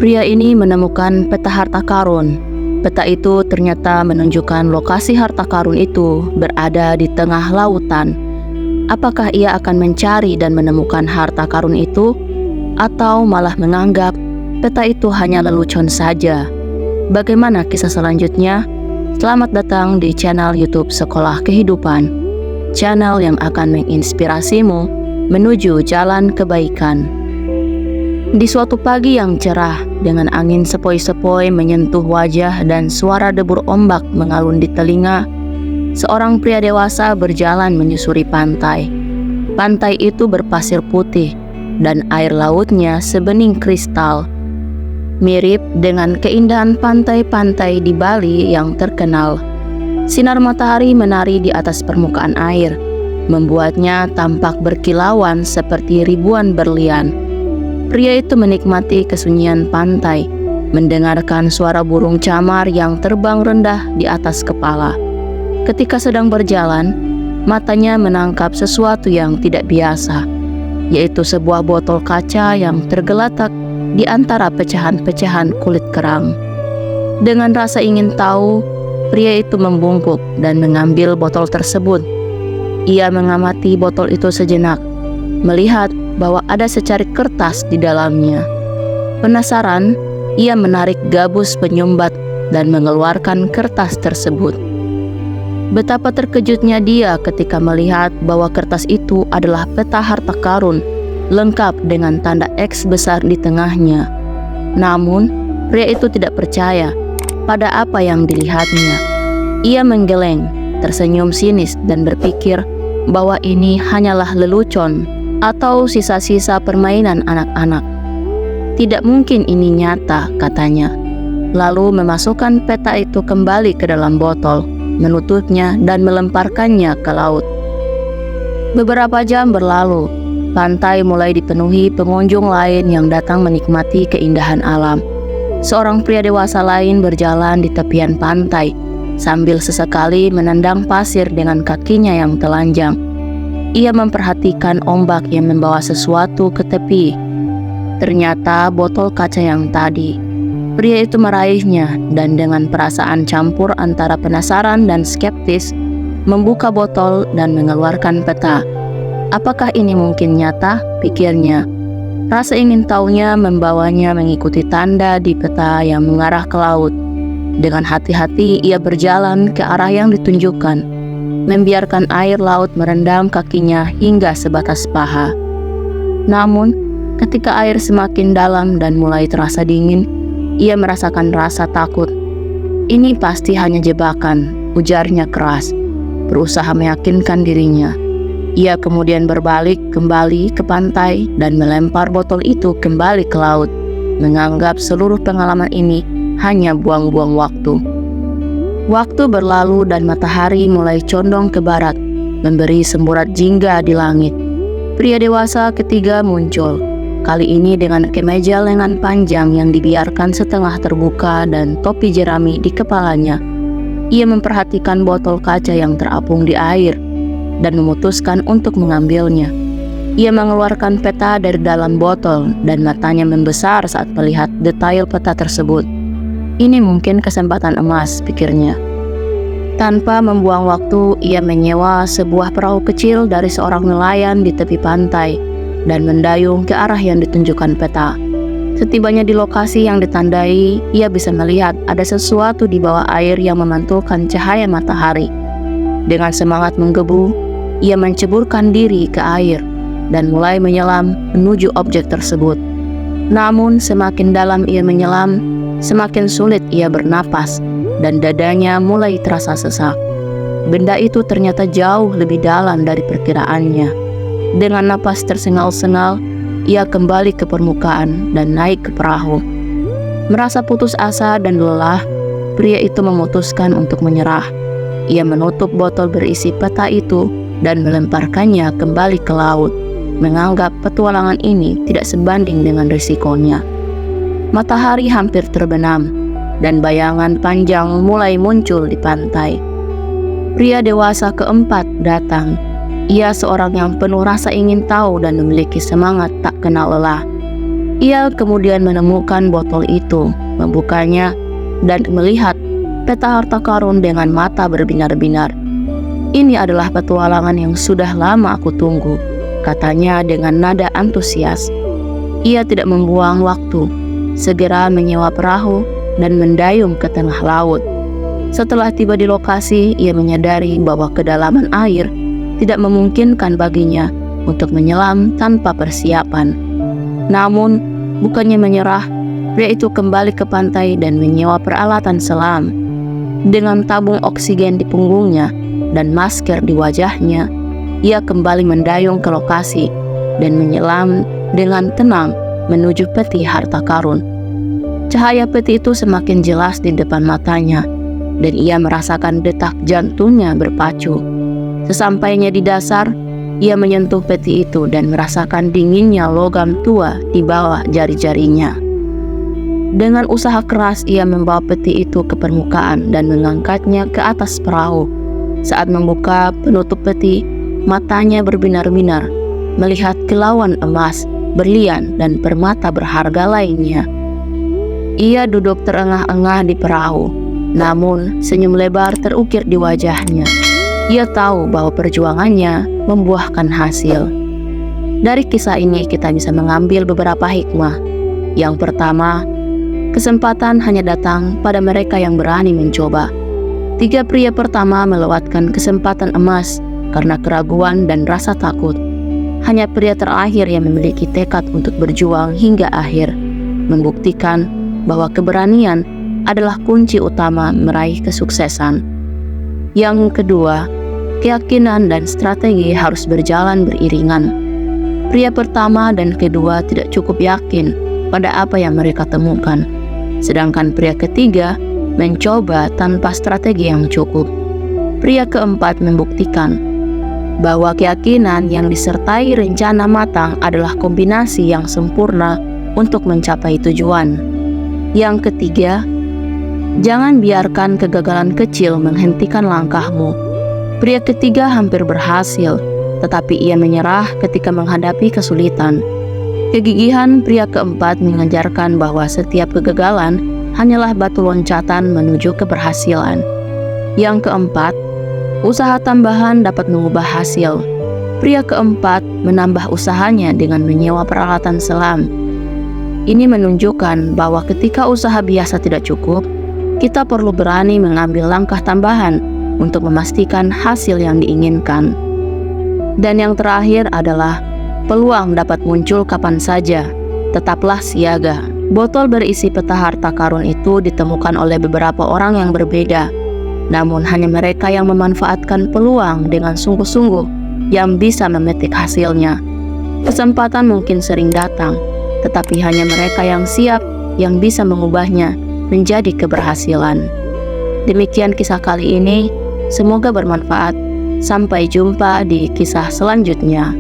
Pria ini menemukan peta harta karun. Peta itu ternyata menunjukkan lokasi harta karun itu berada di tengah lautan. Apakah ia akan mencari dan menemukan harta karun itu, atau malah menganggap peta itu hanya lelucon saja? Bagaimana kisah selanjutnya? Selamat datang di channel YouTube Sekolah Kehidupan, channel yang akan menginspirasimu menuju jalan kebaikan. Di suatu pagi yang cerah, dengan angin sepoi-sepoi menyentuh wajah dan suara debur ombak mengalun di telinga, seorang pria dewasa berjalan menyusuri pantai. Pantai itu berpasir putih dan air lautnya sebening kristal, mirip dengan keindahan pantai-pantai di Bali yang terkenal. Sinar matahari menari di atas permukaan air, membuatnya tampak berkilauan seperti ribuan berlian. Pria itu menikmati kesunyian pantai, mendengarkan suara burung camar yang terbang rendah di atas kepala. Ketika sedang berjalan, matanya menangkap sesuatu yang tidak biasa, yaitu sebuah botol kaca yang tergeletak di antara pecahan-pecahan kulit kerang. Dengan rasa ingin tahu, pria itu membungkuk dan mengambil botol tersebut. Ia mengamati botol itu sejenak, melihat bahwa ada secarik kertas di dalamnya. Penasaran, ia menarik gabus penyumbat dan mengeluarkan kertas tersebut. Betapa terkejutnya dia ketika melihat bahwa kertas itu adalah peta harta karun, lengkap dengan tanda X besar di tengahnya. Namun, pria itu tidak percaya pada apa yang dilihatnya. Ia menggeleng, tersenyum sinis dan berpikir bahwa ini hanyalah lelucon atau sisa-sisa permainan anak-anak. Tidak mungkin ini nyata, katanya. Lalu memasukkan peta itu kembali ke dalam botol, menutupnya dan melemparkannya ke laut. Beberapa jam berlalu, pantai mulai dipenuhi pengunjung lain yang datang menikmati keindahan alam. Seorang pria dewasa lain berjalan di tepian pantai, sambil sesekali menendang pasir dengan kakinya yang telanjang. Ia memperhatikan ombak yang membawa sesuatu ke tepi. Ternyata botol kaca yang tadi. Pria itu meraihnya dan dengan perasaan campur antara penasaran dan skeptis, membuka botol dan mengeluarkan peta. Apakah ini mungkin nyata? Pikirnya. Rasa ingin tahunya membawanya mengikuti tanda di peta yang mengarah ke laut. Dengan hati-hati ia berjalan ke arah yang ditunjukkan, membiarkan air laut merendam kakinya hingga sebatas paha. Namun, ketika air semakin dalam dan mulai terasa dingin, ia merasakan rasa takut. Ini pasti hanya jebakan, ujarnya keras, berusaha meyakinkan dirinya. Ia kemudian berbalik kembali ke pantai dan melempar botol itu kembali ke laut, menganggap seluruh pengalaman ini hanya buang-buang waktu. Waktu berlalu dan matahari mulai condong ke barat, memberi semburat jingga di langit. Pria dewasa ketiga muncul, kali ini dengan kemeja lengan panjang yang dibiarkan setengah terbuka dan topi jerami di kepalanya. Ia memperhatikan botol kaca yang terapung di air dan memutuskan untuk mengambilnya. Ia mengeluarkan peta dari dalam botol dan matanya membesar saat melihat detail peta tersebut. Ini mungkin kesempatan emas, pikirnya. Tanpa membuang waktu, ia menyewa sebuah perahu kecil dari seorang nelayan di tepi pantai dan mendayung ke arah yang ditunjukkan peta. Setibanya di lokasi yang ditandai, ia bisa melihat ada sesuatu di bawah air yang memantulkan cahaya matahari. Dengan semangat menggebu, ia menceburkan diri ke air dan mulai menyelam menuju objek tersebut. Namun semakin dalam ia menyelam, semakin sulit ia bernapas dan dadanya mulai terasa sesak. Benda itu ternyata jauh lebih dalam dari perkiraannya. Dengan napas tersengal-sengal, ia kembali ke permukaan dan naik ke perahu. Merasa putus asa dan lelah, pria itu memutuskan untuk menyerah. Ia menutup botol berisi peta itu dan melemparkannya kembali ke laut, menganggap petualangan ini tidak sebanding dengan risikonya. Matahari hampir terbenam, dan bayangan panjang mulai muncul di pantai. Pria dewasa keempat datang. Ia seorang yang penuh rasa ingin tahu dan memiliki semangat tak kenal lelah. Ia kemudian menemukan botol itu, membukanya, dan melihat peta harta karun dengan mata berbinar-binar. "Ini adalah petualangan yang sudah lama aku tunggu," katanya dengan nada antusias. Ia tidak membuang waktu, segera menyewa perahu dan mendayung ke tengah laut. Setelah tiba di lokasi, ia menyadari bahwa kedalaman air tidak memungkinkan baginya untuk menyelam tanpa persiapan. Namun, bukannya menyerah, pria itu kembali ke pantai dan menyewa peralatan selam. Dengan tabung oksigen di punggungnya dan masker di wajahnya, ia kembali mendayung ke lokasi dan menyelam dengan tenang menuju peti harta karun. Cahaya peti itu semakin jelas di depan matanya, dan ia merasakan detak jantungnya berpacu. Sesampainya di dasar, ia menyentuh peti itu dan merasakan dinginnya logam tua di bawah jari-jarinya. Dengan usaha keras, ia membawa peti itu ke permukaan dan mengangkatnya ke atas perahu. Saat membuka penutup peti, matanya berbinar-binar, melihat kilauan emas, berlian, dan permata berharga lainnya. Ia duduk terengah-engah di perahu, namun senyum lebar terukir di wajahnya. Ia tahu bahwa perjuangannya membuahkan hasil. Dari kisah ini kita bisa mengambil beberapa hikmah. Yang pertama, kesempatan hanya datang pada mereka yang berani mencoba. 3 pria pertama melewatkan kesempatan emas karena keraguan dan rasa takut. Hanya pria terakhir yang memiliki tekad untuk berjuang hingga akhir, membuktikan bahwa keberanian adalah kunci utama meraih kesuksesan. Yang kedua, keyakinan dan strategi harus berjalan beriringan. Pria pertama dan kedua tidak cukup yakin pada apa yang mereka temukan, sedangkan pria ketiga mencoba tanpa strategi yang cukup. Pria keempat membuktikan bahwa keyakinan yang disertai rencana matang adalah kombinasi yang sempurna untuk mencapai tujuan. Yang ketiga, jangan biarkan kegagalan kecil menghentikan langkahmu. Pria ketiga hampir berhasil, tetapi ia menyerah ketika menghadapi kesulitan. Kegigihan pria keempat mengajarkan bahwa setiap kegagalan hanyalah batu loncatan menuju keberhasilan. Yang keempat, usaha tambahan dapat mengubah hasil. Pria keempat menambah usahanya dengan menyewa peralatan selam. Ini menunjukkan bahwa ketika usaha biasa tidak cukup, kita perlu berani mengambil langkah tambahan untuk memastikan hasil yang diinginkan. Dan yang terakhir adalah peluang dapat muncul kapan saja. Tetaplah siaga. Botol berisi peta harta karun itu ditemukan oleh beberapa orang yang berbeda. Namun hanya mereka yang memanfaatkan peluang dengan sungguh-sungguh yang bisa memetik hasilnya. Kesempatan mungkin sering datang, tetapi hanya mereka yang siap yang bisa mengubahnya menjadi keberhasilan. Demikian kisah kali ini. Semoga bermanfaat. Sampai jumpa di kisah selanjutnya.